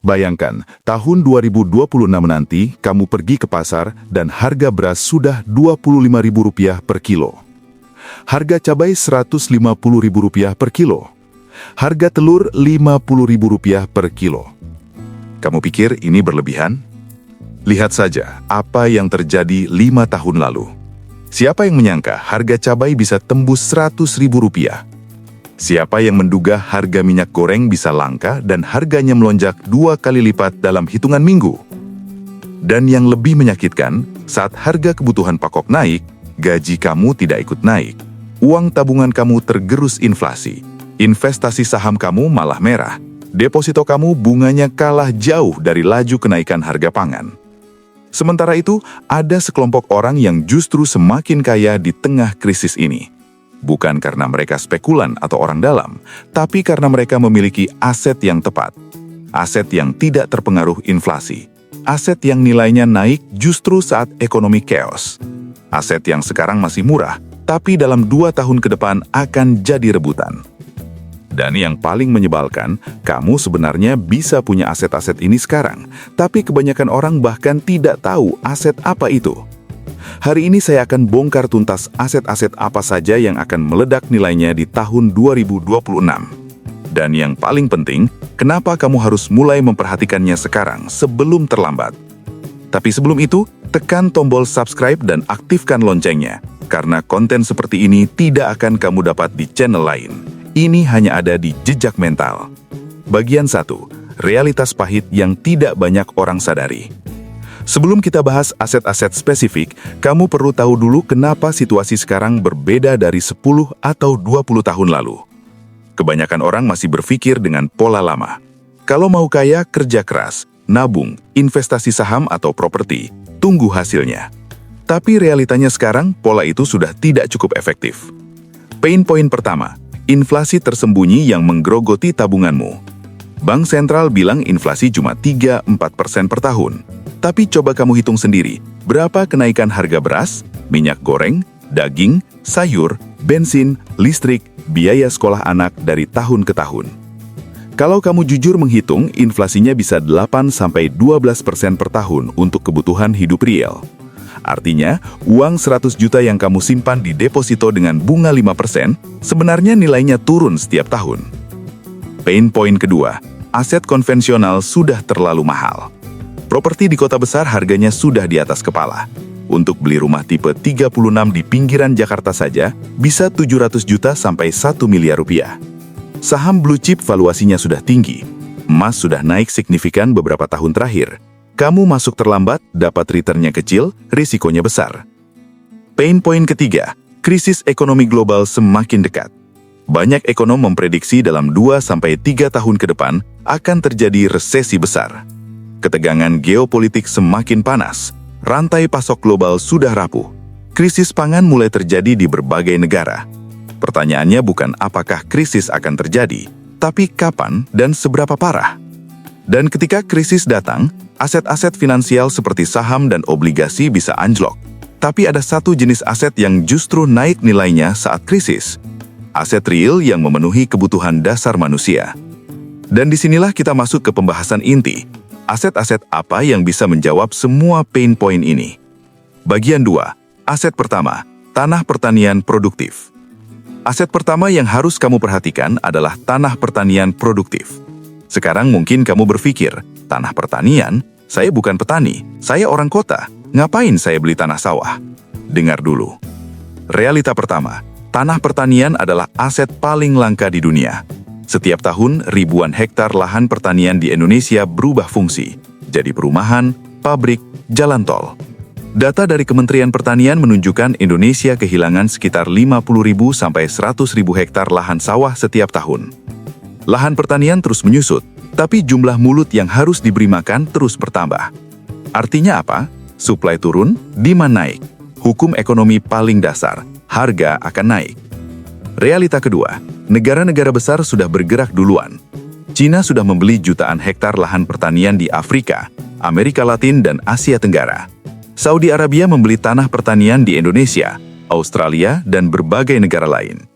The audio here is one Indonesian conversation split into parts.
Bayangkan, tahun 2026 nanti kamu pergi ke pasar dan harga beras sudah Rp25.000 per kilo. Harga cabai Rp150.000 per kilo. Harga telur Rp50.000 per kilo. Kamu pikir ini berlebihan? Lihat saja apa yang terjadi 5 tahun lalu. Siapa yang menyangka harga cabai bisa tembus Rp100.000? Siapa yang menduga harga minyak goreng bisa langka dan harganya melonjak 2 kali lipat dalam hitungan minggu? Dan yang lebih menyakitkan, saat harga kebutuhan pokok naik, gaji kamu tidak ikut naik. Uang tabungan kamu tergerus inflasi. Investasi saham kamu malah merah. Deposito kamu bunganya kalah jauh dari laju kenaikan harga pangan. Sementara itu, ada sekelompok orang yang justru semakin kaya di tengah krisis ini. Bukan karena mereka spekulan atau orang dalam, tapi karena mereka memiliki aset yang tepat. Aset yang tidak terpengaruh inflasi. Aset yang nilainya naik justru saat ekonomi chaos. Aset yang sekarang masih murah, tapi dalam 2 tahun ke depan akan jadi rebutan. Dan yang paling menyebalkan, kamu sebenarnya bisa punya aset-aset ini sekarang, tapi kebanyakan orang bahkan tidak tahu aset apa itu. Hari ini saya akan bongkar tuntas aset-aset apa saja yang akan meledak nilainya di tahun 2026. Dan yang paling penting, kenapa kamu harus mulai memperhatikannya sekarang sebelum terlambat. Tapi sebelum itu, tekan tombol subscribe dan aktifkan loncengnya, karena konten seperti ini tidak akan kamu dapat di channel lain. Ini hanya ada di Jejak Mental. Bagian 1. Realitas pahit yang tidak banyak orang sadari. Sebelum kita bahas aset-aset spesifik, kamu perlu tahu dulu kenapa situasi sekarang berbeda dari 10 atau 20 tahun lalu. Kebanyakan orang masih berpikir dengan pola lama. Kalau mau kaya, kerja keras, nabung, investasi saham atau properti, tunggu hasilnya. Tapi realitanya sekarang, pola itu sudah tidak cukup efektif. Pain point pertama, inflasi tersembunyi yang menggerogoti tabunganmu. Bank sentral bilang inflasi cuma 3-4% per tahun. Tapi coba kamu hitung sendiri, berapa kenaikan harga beras, minyak goreng, daging, sayur, bensin, listrik, biaya sekolah anak dari tahun ke tahun. Kalau kamu jujur menghitung, inflasinya bisa 8-12% per tahun untuk kebutuhan hidup real. Artinya, uang 100 juta yang kamu simpan di deposito dengan bunga 5%, sebenarnya nilainya turun setiap tahun. Pain point kedua, aset konvensional sudah terlalu mahal. Properti di kota besar harganya sudah di atas kepala. Untuk beli rumah tipe 36 di pinggiran Jakarta saja, bisa 700 juta sampai 1 miliar rupiah. Saham blue chip valuasinya sudah tinggi. Emas sudah naik signifikan beberapa tahun terakhir. Kamu masuk terlambat, dapat returnnya kecil, risikonya besar. Pain point ketiga, krisis ekonomi global semakin dekat. Banyak ekonom memprediksi dalam 2-3 tahun ke depan akan terjadi resesi besar. Ketegangan geopolitik semakin panas, rantai pasok global sudah rapuh. Krisis pangan mulai terjadi di berbagai negara. Pertanyaannya bukan apakah krisis akan terjadi, tapi kapan dan seberapa parah. Dan ketika krisis datang, aset-aset finansial seperti saham dan obligasi bisa anjlok. Tapi ada satu jenis aset yang justru naik nilainya saat krisis. Aset real yang memenuhi kebutuhan dasar manusia. Dan disinilah kita masuk ke pembahasan inti. Aset-aset apa yang bisa menjawab semua pain point ini? Bagian 2. Aset pertama, tanah pertanian produktif. Aset pertama yang harus kamu perhatikan adalah tanah pertanian produktif. Sekarang mungkin kamu berpikir, tanah pertanian? Saya bukan petani, saya orang kota. Ngapain saya beli tanah sawah? Dengar dulu. Realita pertama, tanah pertanian adalah aset paling langka di dunia. Setiap tahun, ribuan hektar lahan pertanian di Indonesia berubah fungsi, jadi perumahan, pabrik, jalan tol. Data dari Kementerian Pertanian menunjukkan Indonesia kehilangan sekitar 50.000 sampai 100.000 hektar lahan sawah setiap tahun. Lahan pertanian terus menyusut, tapi jumlah mulut yang harus diberi makan terus bertambah. Artinya apa? Suplai turun, demand naik. Hukum ekonomi paling dasar, harga akan naik. Realita kedua, negara-negara besar sudah bergerak duluan. Cina sudah membeli jutaan hektar lahan pertanian di Afrika, Amerika Latin, dan Asia Tenggara. Saudi Arabia membeli tanah pertanian di Indonesia, Australia, dan berbagai negara lain.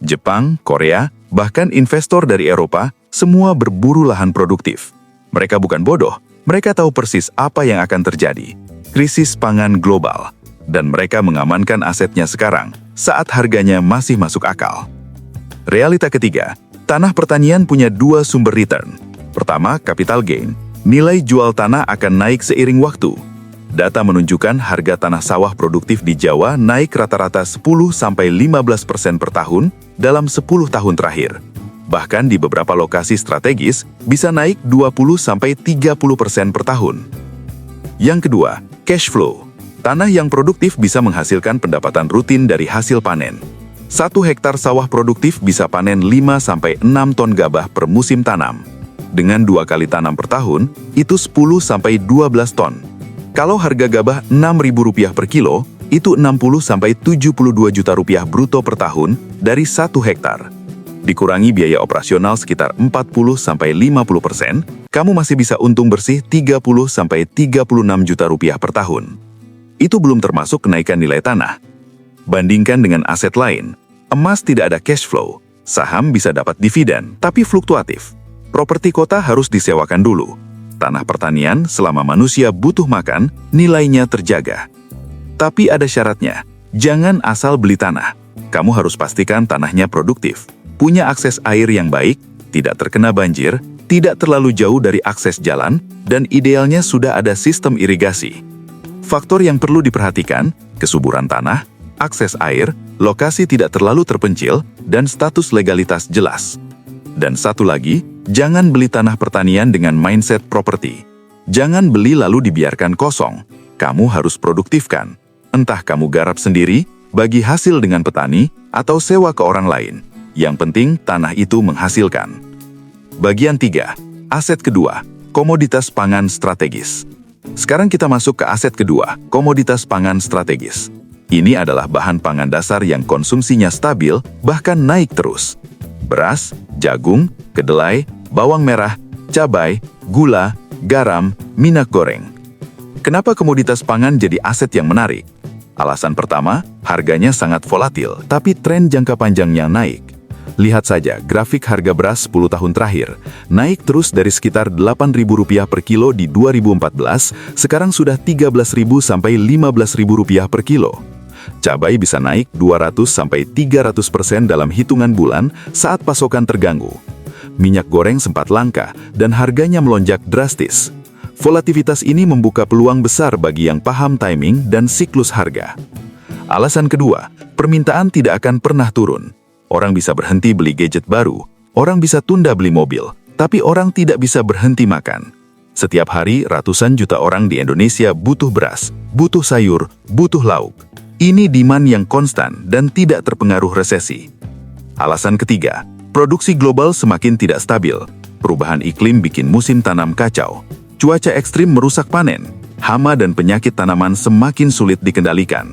Jepang, Korea, bahkan investor dari Eropa, semua berburu lahan produktif. Mereka bukan bodoh, mereka tahu persis apa yang akan terjadi. Krisis pangan global. Dan mereka mengamankan asetnya sekarang, saat harganya masih masuk akal. Realita ketiga, tanah pertanian punya dua sumber return. Pertama, capital gain. Nilai jual tanah akan naik seiring waktu. Data menunjukkan harga tanah sawah produktif di Jawa naik rata-rata 10-15% per tahun dalam 10 tahun terakhir. Bahkan di beberapa lokasi strategis bisa naik 20-30% per tahun. Yang kedua, cash flow. Tanah yang produktif bisa menghasilkan pendapatan rutin dari hasil panen. 1 hektar sawah produktif bisa panen 5-6 ton gabah per musim tanam. Dengan 2 kali tanam per tahun, itu 10-12 ton. Kalau harga gabah Rp6.000 per kilo, itu 60-72 juta rupiah bruto per tahun dari 1 hektar. Dikurangi biaya operasional sekitar 40-50%, kamu masih bisa untung bersih 30-36 juta rupiah per tahun. Itu belum termasuk kenaikan nilai tanah. Bandingkan dengan aset lain, emas tidak ada cash flow, saham bisa dapat dividen, tapi fluktuatif. Properti kota harus disewakan dulu. Tanah pertanian, selama manusia butuh makan, nilainya terjaga. Tapi ada syaratnya, jangan asal beli tanah. Kamu harus pastikan tanahnya produktif, punya akses air yang baik, tidak terkena banjir, tidak terlalu jauh dari akses jalan, dan idealnya sudah ada sistem irigasi. Faktor yang perlu diperhatikan, kesuburan tanah, akses air, lokasi tidak terlalu terpencil, dan status legalitas jelas. Dan satu lagi, jangan beli tanah pertanian dengan mindset properti. Jangan beli lalu dibiarkan kosong. Kamu harus produktifkan. Entah kamu garap sendiri, bagi hasil dengan petani, atau sewa ke orang lain. Yang penting tanah itu menghasilkan. Bagian 3. Aset kedua, komoditas pangan strategis. Sekarang kita masuk ke aset kedua, komoditas pangan strategis. Ini adalah bahan pangan dasar yang konsumsinya stabil, bahkan naik terus. Beras, jagung, kedelai, bawang merah, cabai, gula, garam, minyak goreng. Kenapa komoditas pangan jadi aset yang menarik? Alasan pertama, harganya sangat volatil, tapi tren jangka panjangnya naik. Lihat saja grafik harga beras 10 tahun terakhir, naik terus dari sekitar Rp8.000 per kilo di 2014, sekarang sudah Rp13.000 sampai Rp15.000 per kilo. Cabai bisa naik 200-300% dalam hitungan bulan saat pasokan terganggu. Minyak goreng sempat langka dan harganya melonjak drastis. Volatilitas ini membuka peluang besar bagi yang paham timing dan siklus harga. Alasan kedua, permintaan tidak akan pernah turun. Orang bisa berhenti beli gadget baru, orang bisa tunda beli mobil, tapi orang tidak bisa berhenti makan. Setiap hari ratusan juta orang di Indonesia butuh beras, butuh sayur, butuh lauk. Ini demand yang konstan dan tidak terpengaruh resesi. Alasan ketiga, produksi global semakin tidak stabil. Perubahan iklim bikin musim tanam kacau. Cuaca ekstrim merusak panen. Hama dan penyakit tanaman semakin sulit dikendalikan.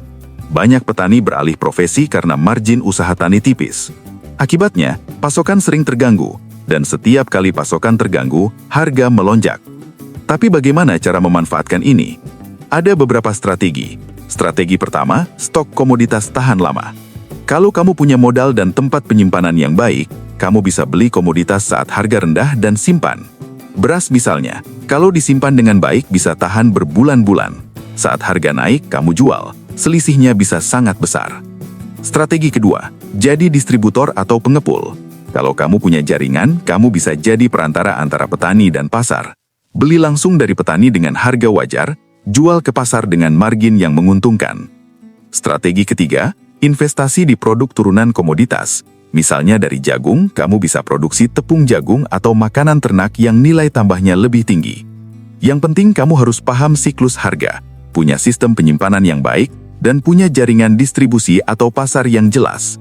Banyak petani beralih profesi karena margin usaha tani tipis. Akibatnya, pasokan sering terganggu, dan setiap kali pasokan terganggu, harga melonjak. Tapi bagaimana cara memanfaatkan ini? Ada beberapa strategi. Strategi pertama, stok komoditas tahan lama. Kalau kamu punya modal dan tempat penyimpanan yang baik, kamu bisa beli komoditas saat harga rendah dan simpan. Beras misalnya, kalau disimpan dengan baik bisa tahan berbulan-bulan. Saat harga naik, kamu jual. Selisihnya bisa sangat besar. Strategi kedua, jadi distributor atau pengepul. Kalau kamu punya jaringan, kamu bisa jadi perantara antara petani dan pasar. Beli langsung dari petani dengan harga wajar, jual ke pasar dengan margin yang menguntungkan. Strategi ketiga, investasi di produk turunan komoditas. Misalnya dari jagung, kamu bisa produksi tepung jagung atau makanan ternak yang nilai tambahnya lebih tinggi. Yang penting kamu harus paham siklus harga, punya sistem penyimpanan yang baik, dan punya jaringan distribusi atau pasar yang jelas.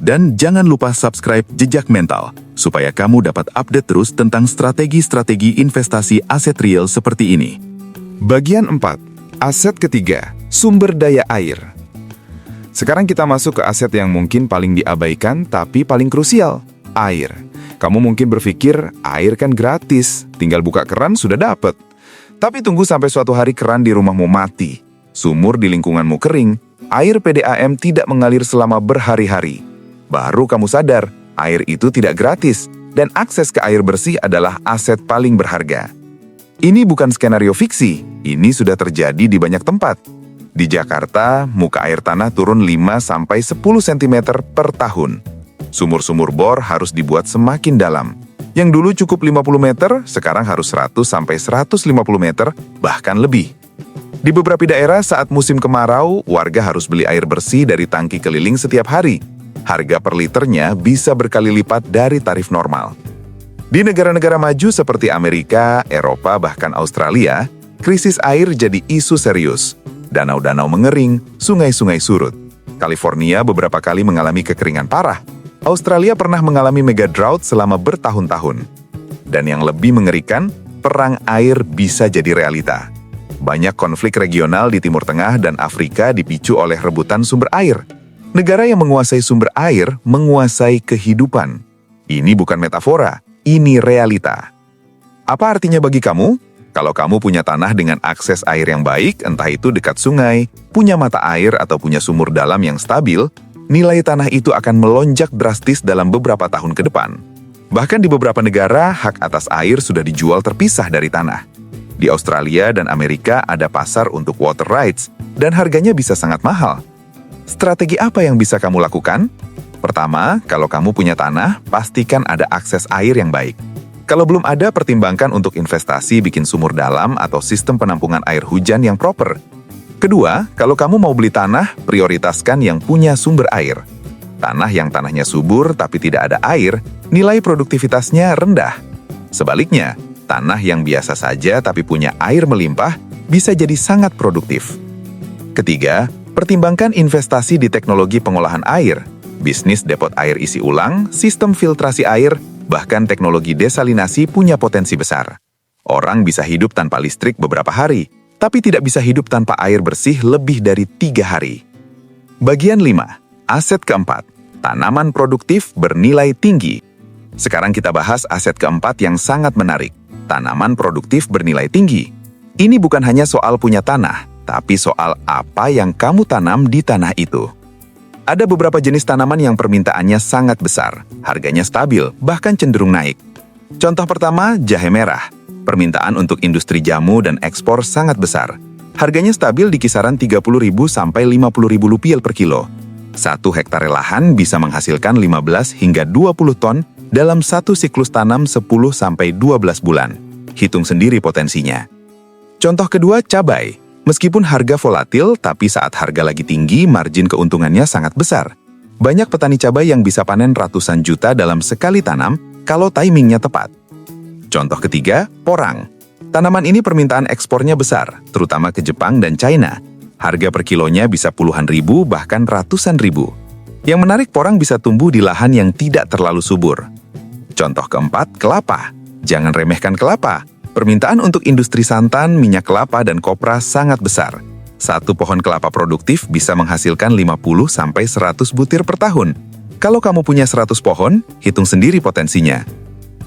Dan jangan lupa subscribe Jejak Mental, supaya kamu dapat update terus tentang strategi-strategi investasi aset real seperti ini. Bagian 4. Aset ketiga, sumber daya air. Sekarang kita masuk ke aset yang mungkin paling diabaikan tapi paling krusial, air. Kamu mungkin berpikir, air kan gratis, tinggal buka keran sudah dapat. Tapi tunggu sampai suatu hari keran di rumahmu mati, sumur di lingkunganmu kering, air PDAM tidak mengalir selama berhari-hari. Baru kamu sadar, air itu tidak gratis, dan akses ke air bersih adalah aset paling berharga. Ini bukan skenario fiksi, ini sudah terjadi di banyak tempat. Di Jakarta, muka air tanah turun 5-10 cm per tahun. Sumur-sumur bor harus dibuat semakin dalam. Yang dulu cukup 50 meter, sekarang harus 100-150 meter, bahkan lebih. Di beberapa daerah saat musim kemarau, warga harus beli air bersih dari tangki keliling setiap hari. Harga per liternya bisa berkali lipat dari tarif normal. Di negara-negara maju seperti Amerika, Eropa, bahkan Australia, krisis air jadi isu serius. Danau-danau mengering, sungai-sungai surut. California beberapa kali mengalami kekeringan parah. Australia pernah mengalami mega drought selama bertahun-tahun. Dan yang lebih mengerikan, perang air bisa jadi realita. Banyak konflik regional di Timur Tengah dan Afrika dipicu oleh rebutan sumber air. Negara yang menguasai sumber air menguasai kehidupan. Ini bukan metafora, ini realita. Apa artinya bagi kamu? Kalau kamu punya tanah dengan akses air yang baik, entah itu dekat sungai, punya mata air atau punya sumur dalam yang stabil, nilai tanah itu akan melonjak drastis dalam beberapa tahun ke depan. Bahkan di beberapa negara, hak atas air sudah dijual terpisah dari tanah. Di Australia dan Amerika ada pasar untuk water rights, dan harganya bisa sangat mahal. Strategi apa yang bisa kamu lakukan? Pertama, kalau kamu punya tanah, pastikan ada akses air yang baik. Kalau belum ada, pertimbangkan untuk investasi bikin sumur dalam atau sistem penampungan air hujan yang proper. Kedua, kalau kamu mau beli tanah, prioritaskan yang punya sumber air. Tanah yang tanahnya subur tapi tidak ada air, nilai produktivitasnya rendah. Sebaliknya, tanah yang biasa saja tapi punya air melimpah bisa jadi sangat produktif. Ketiga, pertimbangkan investasi di teknologi pengolahan air, bisnis depot air isi ulang, sistem filtrasi air, bahkan teknologi desalinasi punya potensi besar. Orang bisa hidup tanpa listrik beberapa hari, tapi tidak bisa hidup tanpa air bersih lebih dari 3 hari. Bagian 5. Aset keempat. Tanaman produktif bernilai tinggi. Sekarang kita bahas aset keempat yang sangat menarik. Tanaman produktif bernilai tinggi. Ini bukan hanya soal punya tanah, tapi soal apa yang kamu tanam di tanah itu. Ada beberapa jenis tanaman yang permintaannya sangat besar, harganya stabil, bahkan cenderung naik. Contoh pertama, jahe merah. Permintaan untuk industri jamu dan ekspor sangat besar. Harganya stabil di kisaran Rp30.000 sampai Rp50.000 per kilo. 1 hektare lahan bisa menghasilkan 15 hingga 20 ton dalam satu siklus tanam 10 sampai 12 bulan. Hitung sendiri potensinya. Contoh kedua, cabai. Meskipun harga volatil, tapi saat harga lagi tinggi, margin keuntungannya sangat besar. Banyak petani cabai yang bisa panen ratusan juta dalam sekali tanam kalau timingnya tepat. Contoh ketiga, porang. Tanaman ini permintaan ekspornya besar, terutama ke Jepang dan China. Harga per kilonya bisa puluhan ribu, bahkan ratusan ribu. Yang menarik, porang bisa tumbuh di lahan yang tidak terlalu subur. Contoh keempat, kelapa. Jangan remehkan kelapa. Permintaan untuk industri santan, minyak kelapa, dan kopra sangat besar. 1 pohon kelapa produktif bisa menghasilkan 50-100 butir per tahun. Kalau kamu punya 100 pohon, hitung sendiri potensinya.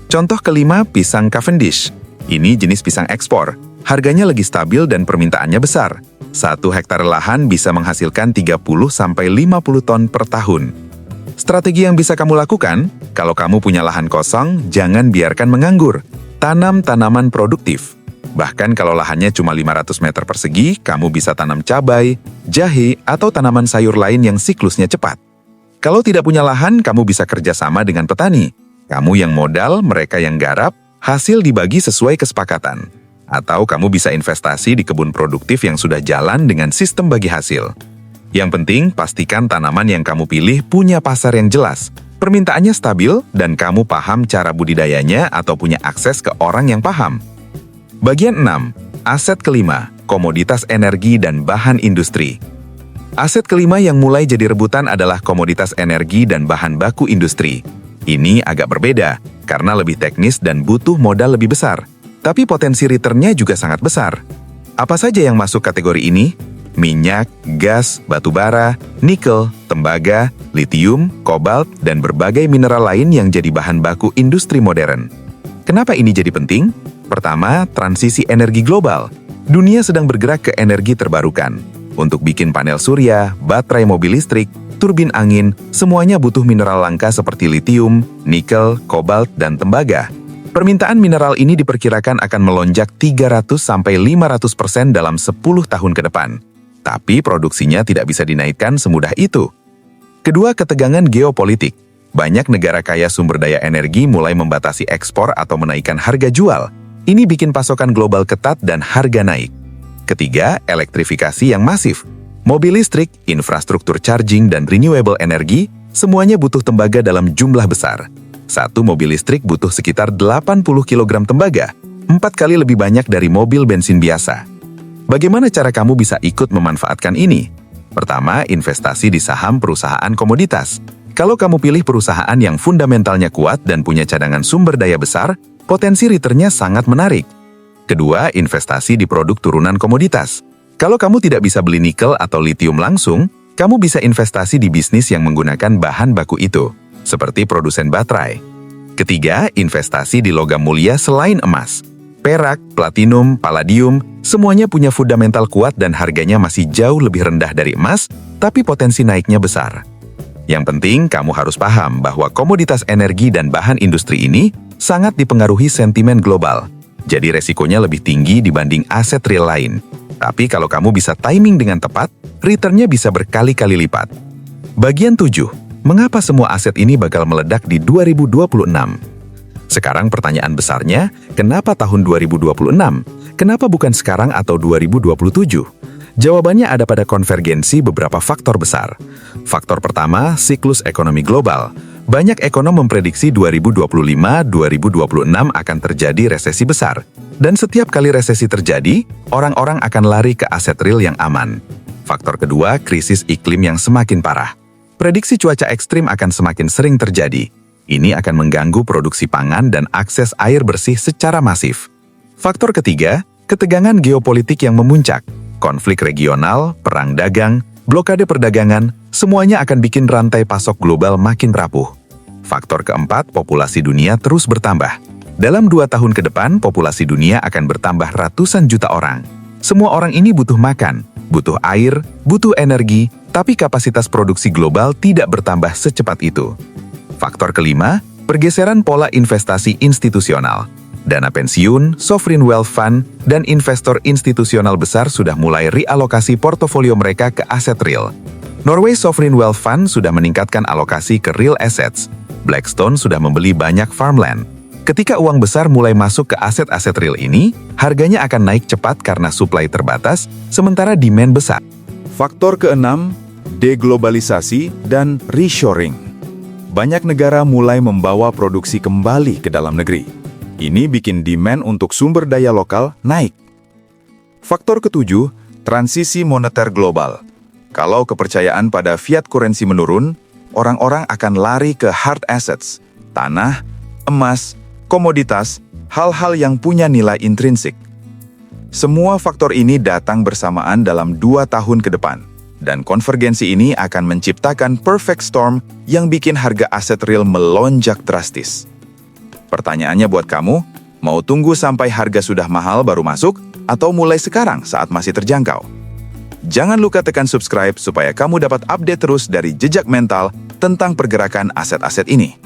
Contoh kelima, pisang Cavendish. Ini jenis pisang ekspor. Harganya lagi stabil dan permintaannya besar. 1 hektare lahan bisa menghasilkan 30-50 ton per tahun. Strategi yang bisa kamu lakukan, kalau kamu punya lahan kosong, jangan biarkan menganggur. Tanam tanaman produktif. Bahkan kalau lahannya cuma 500 meter persegi, kamu bisa tanam cabai, jahe, atau tanaman sayur lain yang siklusnya cepat. Kalau tidak punya lahan, kamu bisa kerjasama dengan petani. Kamu yang modal, mereka yang garap, hasil dibagi sesuai kesepakatan. Atau kamu bisa investasi di kebun produktif yang sudah jalan dengan sistem bagi hasil. Yang penting, pastikan tanaman yang kamu pilih punya pasar yang jelas. Permintaannya stabil, dan kamu paham cara budidayanya atau punya akses ke orang yang paham. Bagian 6. Aset kelima, komoditas energi dan bahan industri. Aset kelima yang mulai jadi rebutan adalah komoditas energi dan bahan baku industri. Ini agak berbeda, karena lebih teknis dan butuh modal lebih besar. Tapi potensi returnnya juga sangat besar. Apa saja yang masuk kategori ini? Minyak, gas, batu bara, nikel, tembaga, litium, kobalt, dan berbagai mineral lain yang jadi bahan baku industri modern. Kenapa ini jadi penting? Pertama, transisi energi global. Dunia sedang bergerak ke energi terbarukan. Untuk bikin panel surya, baterai mobil listrik, turbin angin, semuanya butuh mineral langka seperti litium, nikel, kobalt, dan tembaga. Permintaan mineral ini diperkirakan akan melonjak 300-500% dalam 10 tahun ke depan. Tapi produksinya tidak bisa dinaikkan semudah itu. Kedua, ketegangan geopolitik. Banyak negara kaya sumber daya energi mulai membatasi ekspor atau menaikkan harga jual. Ini bikin pasokan global ketat dan harga naik. Ketiga, elektrifikasi yang masif. Mobil listrik, infrastruktur charging, dan renewable energy, semuanya butuh tembaga dalam jumlah besar. Satu mobil listrik butuh sekitar 80 kg tembaga, 4 kali lebih banyak dari mobil bensin biasa. Bagaimana cara kamu bisa ikut memanfaatkan ini? Pertama, investasi di saham perusahaan komoditas. Kalau kamu pilih perusahaan yang fundamentalnya kuat dan punya cadangan sumber daya besar, potensi returnnya sangat menarik. Kedua, investasi di produk turunan komoditas. Kalau kamu tidak bisa beli nikel atau litium langsung, kamu bisa investasi di bisnis yang menggunakan bahan baku itu, seperti produsen baterai. Ketiga, investasi di logam mulia selain emas. Perak, platinum, palladium, semuanya punya fundamental kuat dan harganya masih jauh lebih rendah dari emas, tapi potensi naiknya besar. Yang penting, kamu harus paham bahwa komoditas energi dan bahan industri ini sangat dipengaruhi sentimen global. Jadi resikonya lebih tinggi dibanding aset real lain. Tapi kalau kamu bisa timing dengan tepat, returnnya bisa berkali-kali lipat. Bagian 7. Mengapa semua aset ini bakal meledak di 2026? Sekarang pertanyaan besarnya, kenapa tahun 2026? Kenapa bukan sekarang atau 2027? Jawabannya ada pada konvergensi beberapa faktor besar. Faktor pertama, siklus ekonomi global. Banyak ekonom memprediksi 2025-2026 akan terjadi resesi besar. Dan setiap kali resesi terjadi, orang-orang akan lari ke aset real yang aman. Faktor kedua, krisis iklim yang semakin parah. Prediksi cuaca ekstrim akan semakin sering terjadi. Ini akan mengganggu produksi pangan dan akses air bersih secara masif. Faktor ketiga, ketegangan geopolitik yang memuncak. Konflik regional, perang dagang, blokade perdagangan, semuanya akan bikin rantai pasok global makin rapuh. Faktor keempat, populasi dunia terus bertambah. Dalam 2 tahun ke depan, populasi dunia akan bertambah ratusan juta orang. Semua orang ini butuh makan, butuh air, butuh energi, tapi kapasitas produksi global tidak bertambah secepat itu. Faktor kelima, pergeseran pola investasi institusional. Dana pensiun, sovereign wealth fund, dan investor institusional besar sudah mulai realokasi portofolio mereka ke aset real. Norway Sovereign Wealth Fund sudah meningkatkan alokasi ke real assets. Blackstone sudah membeli banyak farmland. Ketika uang besar mulai masuk ke aset-aset real ini, harganya akan naik cepat karena supply terbatas, sementara demand besar. Faktor keenam, deglobalisasi dan reshoring. Banyak negara mulai membawa produksi kembali ke dalam negeri. Ini bikin demand untuk sumber daya lokal naik. Faktor ketujuh, transisi moneter global. Kalau kepercayaan pada fiat currency menurun, orang-orang akan lari ke hard assets, tanah, emas, komoditas, hal-hal yang punya nilai intrinsik. Semua faktor ini datang bersamaan dalam 2 tahun ke depan, dan konvergensi ini akan menciptakan perfect storm yang bikin harga aset real melonjak drastis. Pertanyaannya buat kamu, mau tunggu sampai harga sudah mahal baru masuk, atau mulai sekarang saat masih terjangkau? Jangan lupa tekan subscribe supaya kamu dapat update terus dari Jejak Mental tentang pergerakan aset-aset ini.